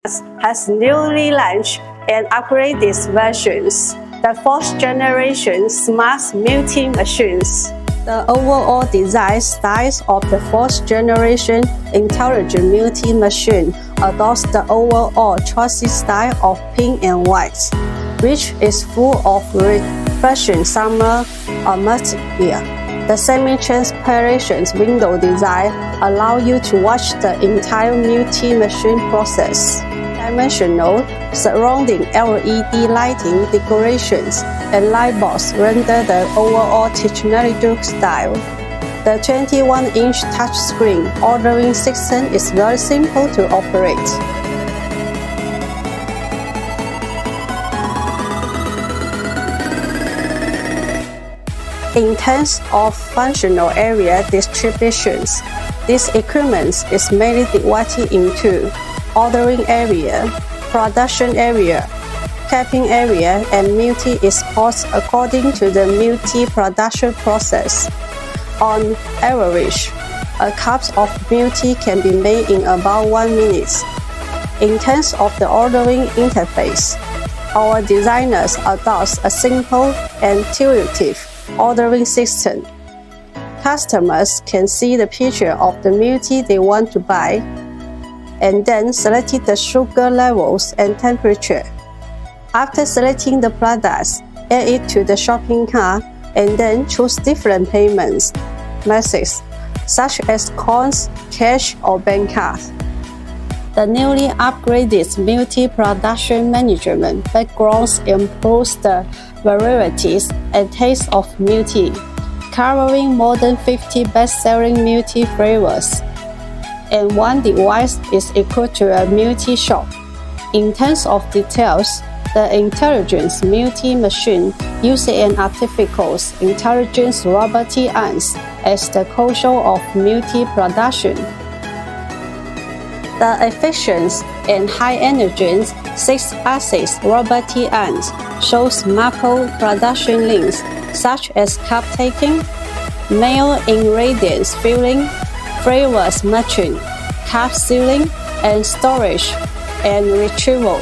has newly launched and upgraded versions, the 4th generation smart multi-machines. The overall design style of the 4th generation intelligent multi-machine adopts the overall chassis style of pink and white, which is full of refreshing summer atmosphere. The semi-transparent window design allows you to watch the entire multi-machine process. Dimensional surrounding LED lighting decorations and light bulbs render the overall technological style. The 21-inch touchscreen ordering system is very simple to operate. In terms of functional area distributions, this equipment is mainly divided into ordering area, production area, capping area, and multi-exports according to the multi-production process. On average, a cup of multi can be made in about 1 minute. In terms of the ordering interface, our designers adopt a simple and intuitive ordering system. Customers can see the picture of the multi they want to buy, and then select the sugar levels and temperature. After selecting the products, add it to the shopping cart, and then choose different payments methods, such as coins, cash, or bank card. The newly upgraded multi-production management backgrounds improves the varieties and taste of multi, covering more than 50 best-selling multi flavors. And one device is equal to a multi-shop. In terms of details, the intelligence multi-machine uses an artificial intelligence robotic arms as the core of multi-production. The efficient and high-energy 6-axis robotic arms shows multiple production links such as cup taking, mail ingredients filling, flavors matching, cup sealing, and storage and retrieval.